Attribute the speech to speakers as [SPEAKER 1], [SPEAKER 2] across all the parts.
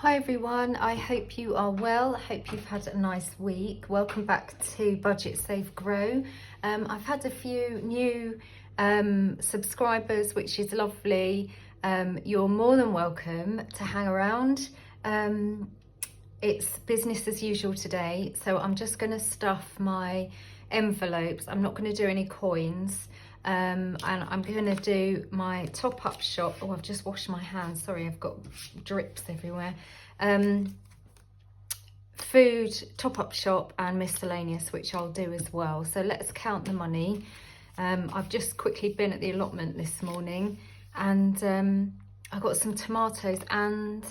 [SPEAKER 1] Hi everyone, I hope you are well. I hope you've had a nice week. Welcome back to Budget Save Grow. I've had a few new subscribers, which is lovely. You're more than welcome to hang around. It's business as usual today, so I'm just going to stuff my envelopes. I'm not going to do any coins. And I'm going to do my top-up shop. Oh, I've just washed my hands. Sorry, I've got drips everywhere. Food, top-up shop and miscellaneous, which I'll do as well. So let's count the money. I've just quickly been at the allotment this morning and I got some tomatoes and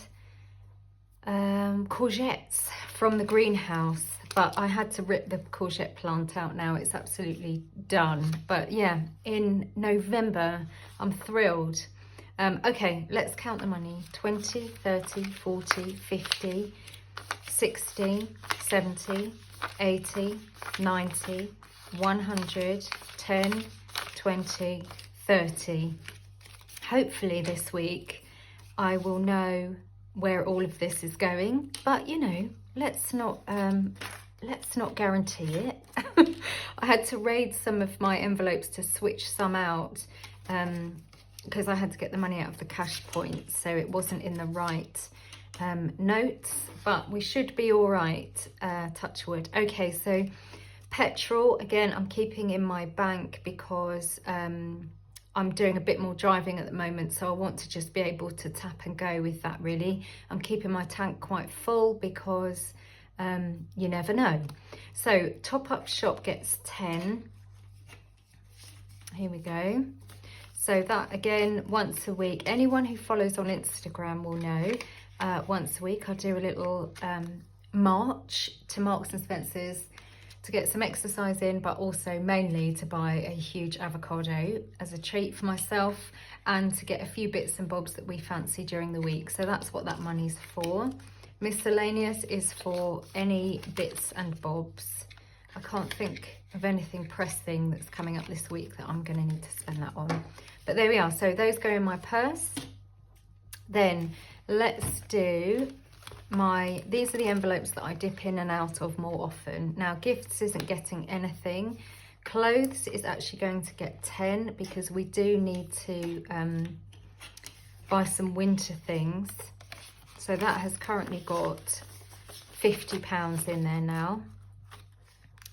[SPEAKER 1] courgettes from the greenhouse. But I had to rip the courgette plant out now. It's absolutely done. But yeah, in November, I'm thrilled. Okay, let's count the money. 20, 30, 40, 50, 60, 70, 80, 90, 100, 10, 20, 30. Hopefully this week, I will know where all of this is going. But, you know, let's not guarantee it. I had to raid some of my envelopes to switch some out because I had to get the money out of the cash point, so it wasn't in the right notes, but we should be all right, touch wood. Okay, so petrol, again, I'm keeping in my bank because I'm doing a bit more driving at the moment, so I want to just be able to tap and go with that, really. I'm keeping my tank quite full because you never know. So top-up shop gets 10. Here we go. So that, again, once a week. Anyone who follows on Instagram will know once a week I do a little march to Marks and Spencer's to get some exercise in, but also mainly to buy a huge avocado as a treat for myself and to get a few bits and bobs that we fancy during the week. So that's what that money's for. Miscellaneous is for any bits and bobs. I can't think of anything pressing that's coming up this week that I'm going to need to spend that on. But there we are. So those go in my purse. Then let's do these are the envelopes that I dip in and out of more often. Now, gifts isn't getting anything. Clothes is actually going to get 10 because we do need to buy some winter things. So that has currently got £50 in there now.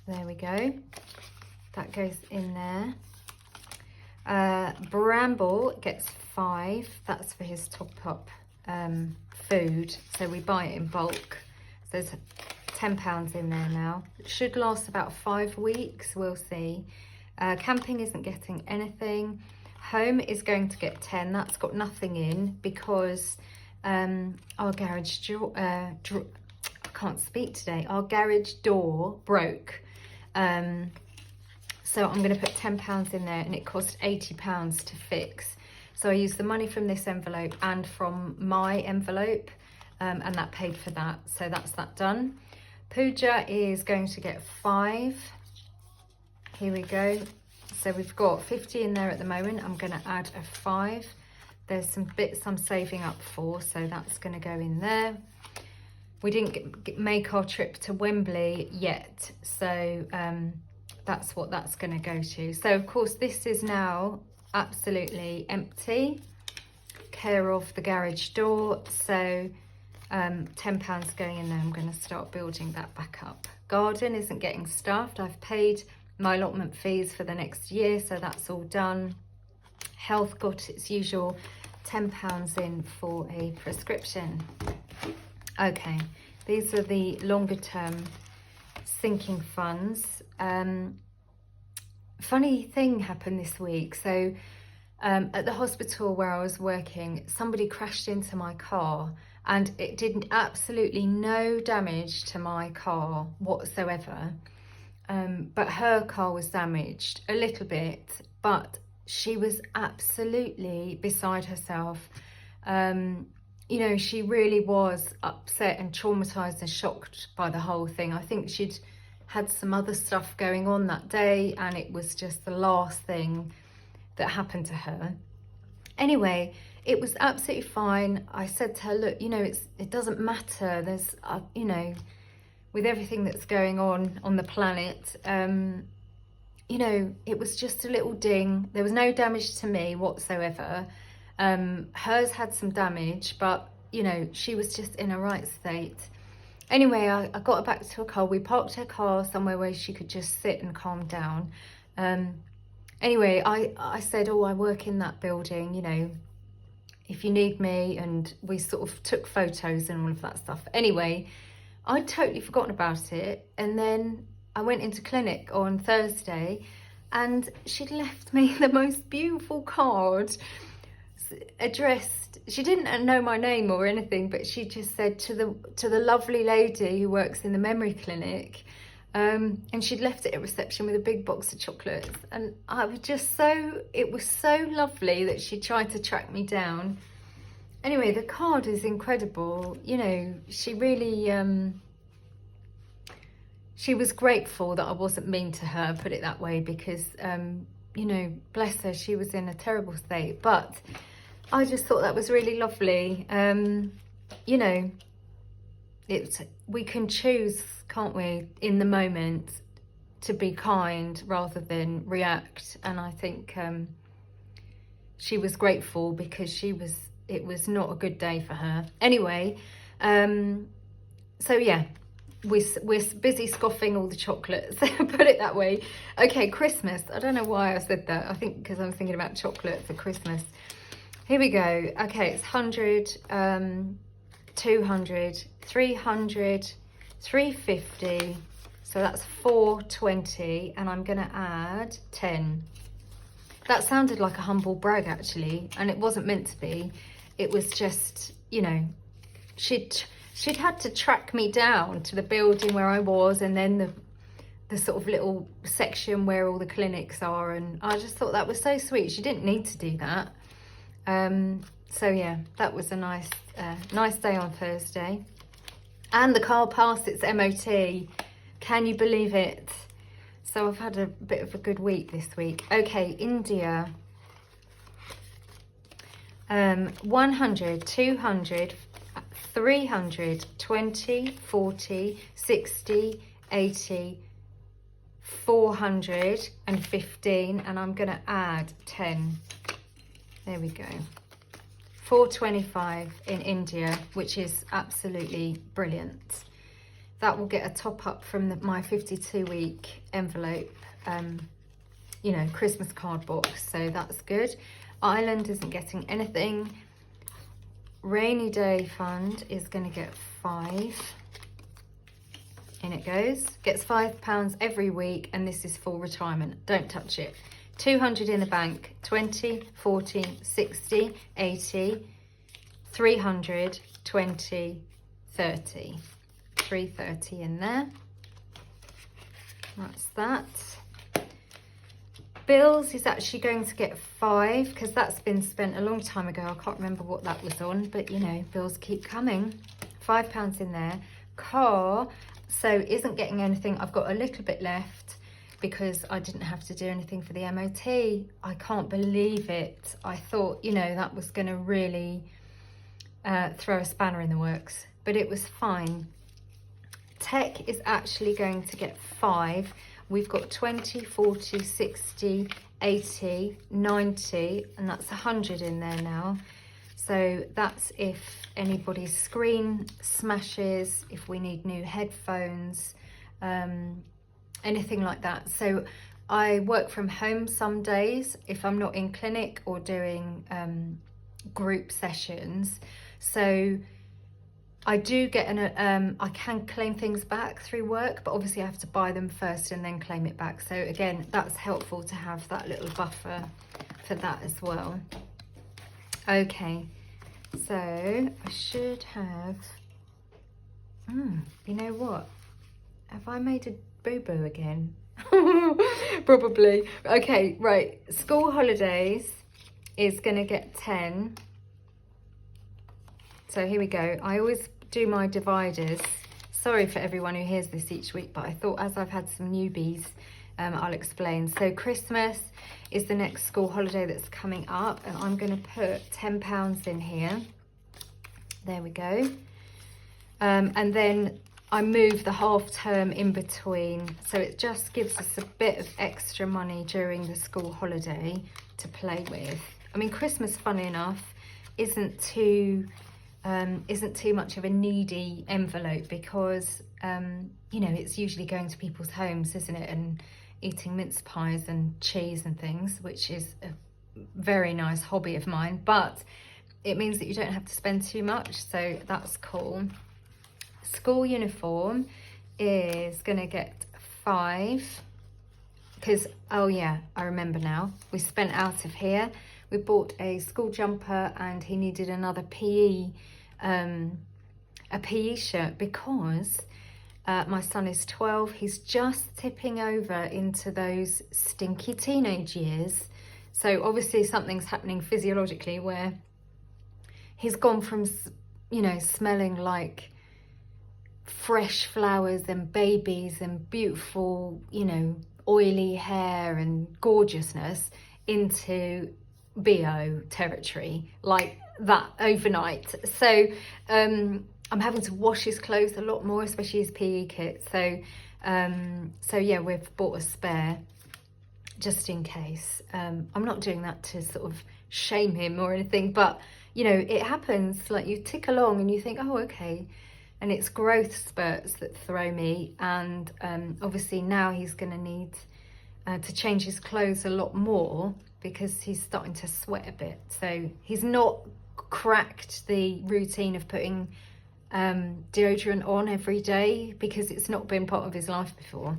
[SPEAKER 1] There we go. That goes in there. Bramble gets 5. That's for his top-up food. So we buy it in bulk. So there's £10 in there now. It should last about 5 weeks. We'll see. Camping isn't getting anything. Home is going to get 10. That's got nothing in because our garage door, I can't speak today, our garage door broke. So I'm going to put £10 in there and it cost £80 to fix. So I used the money from this envelope and from my envelope and that paid for that. So that's that done. Pooja is going to get 5. Here we go. So we've got 50 in there at the moment. I'm going to add a 5. There's some bits I'm saving up for, so that's going to go in there. We didn't make our trip to Wembley yet, so that's what that's going to go to. So, of course, this is now absolutely empty. Care of the garage door, so £10 going in there. I'm going to start building that back up. Garden isn't getting stuffed. I've paid my allotment fees for the next year, so that's all done. Health got its usual £10 in for a prescription. Okay, these are the longer term sinking funds. Funny thing happened this week. So at the hospital where I was working, somebody crashed into my car and it did absolutely no damage to my car whatsoever. But her car was damaged a little bit, but she was absolutely beside herself. You know, she really was upset and traumatized and shocked by the whole thing. I think she'd had some other stuff going on that day and it was just the last thing that happened to her. Anyway, it was absolutely fine. I said to her, look, you know, it doesn't matter. There's, you know, with everything that's going on the planet, you know, it was just a little ding. There was no damage to me whatsoever. Hers had some damage, but, you know, she was just in a right state. Anyway, I got her back to her car. We parked her car somewhere where she could just sit and calm down. Anyway, I said, oh, I work in that building, you know, if you need me. And we sort of took photos and all of that stuff. Anyway, I'd totally forgotten about it. And then I went into clinic on Thursday and she'd left me the most beautiful card addressed. She didn't know my name or anything, but she just said to the lovely lady who works in the memory clinic, and she'd left it at reception with a big box of chocolates. And I was just it was so lovely that she tried to track me down. Anyway, the card is incredible. You know, she really she was grateful that I wasn't mean to her, put it that way, because you know, bless her, she was in a terrible state. But I just thought that was really lovely. You know, we can choose, can't we, in the moment, to be kind rather than react. And I think she was grateful because it was not a good day for her. Anyway, so yeah, we're busy scoffing all the chocolates, put it that way. Okay, Christmas. I don't know why I said that. I think because I'm thinking about chocolate for Christmas. Here we go. Okay, it's 100, 200, 300, 350. So that's 420, and I'm gonna add 10. That sounded like a humble brag actually, and it wasn't meant to be. It was just, you know, she'd had to track me down to the building where I was, and then the sort of little section where all the clinics are, and I just thought that was so sweet. She didn't need to do that. So yeah, that was a nice day on Thursday. And the car passed its MOT. Can you believe it? So I've had a bit of a good week this week. Okay, India. 100, 200, 300, 20, 40, 60, 80, 415, and I'm going to add 10. There we go. 425 in India, which is absolutely brilliant. That will get a top up from my 52-week envelope, you know, Christmas card box. So that's good. Ireland isn't getting anything. Rainy Day Fund is going to get 5. In it goes. Gets £5 every week, and this is for retirement. Don't touch it. 200 in the bank. 20, 40, 60, 80, 300, 20, 30. 330 in there. That's that. Bills is actually going to get 5 because that's been spent a long time ago. I can't remember what that was on, but you know, bills keep coming. £5 in there. Car, so isn't getting anything. I've got a little bit left because I didn't have to do anything for the MOT. I can't believe it. I thought, you know, that was going to really throw a spanner in the works, but it was fine. Tech is actually going to get 5. We've got 20, 40, 60, 80, 90, and that's 100 in there now. So that's if anybody's screen smashes, if we need new headphones, anything like that. So I work from home some days if I'm not in clinic or doing group sessions. So I do get I can claim things back through work, but obviously I have to buy them first and then claim it back. So again, that's helpful to have that little buffer for that as well. Okay, so I should have, you know what? Have I made a boo-boo again? Probably. Okay, right. School holidays is going to get 10. So here we go. I always do my dividers. Sorry for everyone who hears this each week, but I thought as I've had some newbies I'll explain. So Christmas is the next school holiday that's coming up, and I'm going to put £10 in here. There we go. And then I move the half term in between, so it just gives us a bit of extra money during the school holiday to play with. I mean, Christmas, funny enough, isn't too much of a needy envelope because you know, it's usually going to people's homes, isn't it, and eating mince pies and cheese and things, which is a very nice hobby of mine, but it means that you don't have to spend too much, so that's cool. School uniform is gonna get 5 because, oh yeah, I remember now, we spent out of here. We bought a school jumper and he needed another PE, a PE shirt because my son is 12. He's just tipping over into those stinky teenage years. So obviously something's happening physiologically where he's gone from, you know, smelling like fresh flowers and babies and beautiful, you know, oily hair and gorgeousness into BO territory like that overnight. So I'm having to wash his clothes a lot more, especially his PE kit. So yeah, we've bought a spare just in case. I'm not doing that to sort of shame him or anything, but you know, it happens. Like, you tick along and you think, oh, okay. And it's growth spurts that throw me. And obviously now he's going to need to change his clothes a lot more because he's starting to sweat a bit. So he's not cracked the routine of putting deodorant on every day because it's not been part of his life before.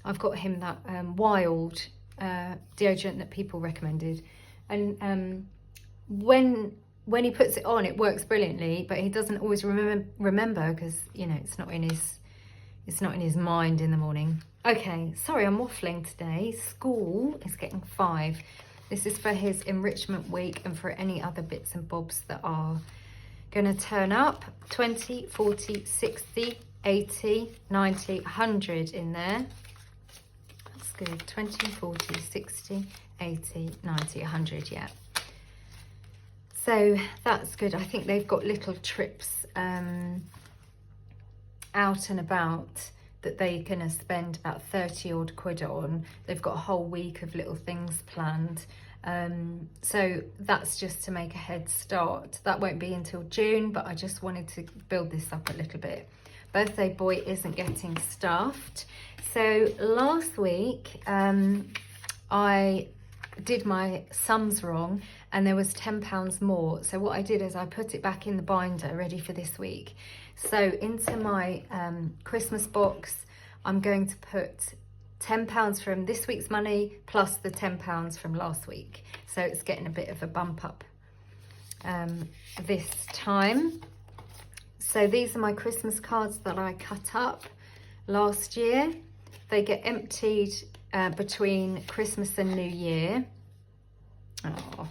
[SPEAKER 1] I've got him that Wild deodorant that people recommended. And when he puts it on, it works brilliantly, but he doesn't always remember because, you know, it's not in his mind in the morning. Okay, sorry, I'm waffling today. School is getting 5. This is for his enrichment week and for any other bits and bobs that are going to turn up. 20, 40, 60, 80, 90, 100 in there. That's good. 20, 40, 60, 80, 90, 100, yeah. So that's good. I think they've got little trips out and about that they're going to spend about 30 odd quid on. They've got a whole week of little things planned. So that's just to make a head start. That won't be until June, but I just wanted to build this up a little bit. Birthday boy isn't getting stuffed. So last week I did my sums wrong and there was £10 more. So what I did is I put it back in the binder ready for this week. So into my Christmas box, I'm going to put £10 from this week's money plus the £10 from last week. So it's getting a bit of a bump up this time. So these are my Christmas cards that I cut up last year. They get emptied between Christmas and New Year. Oh.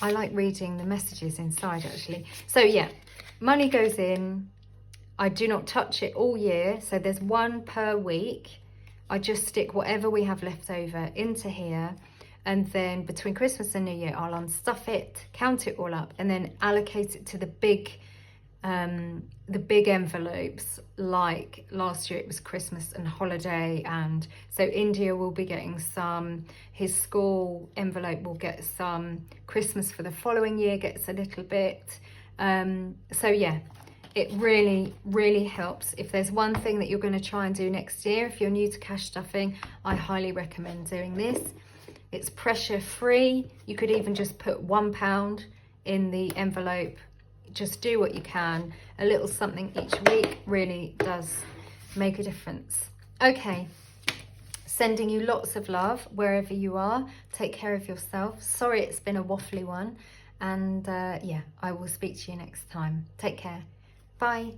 [SPEAKER 1] I like reading the messages inside actually. So yeah, money goes in. I do not touch it all year. So there's 1 per week. I just stick whatever we have left over into here. And then between Christmas and New Year, I'll unstuff it, count it all up, and then allocate it to the big envelopes. Like last year it was Christmas and holiday, and so India will be getting some, his school envelope will get some, Christmas for the following year gets a little bit. So yeah, it really helps. If there's one thing that you're going to try and do next year, if you're new to cash stuffing, I highly recommend doing this. It's pressure free. You could even just put £1 in the envelope. Just do what you can. A little something each week really does make a difference. Okay, sending you lots of love wherever you are. Take care of yourself. Sorry it's been a waffly one. And yeah, I will speak to you next time. Take care. Bye.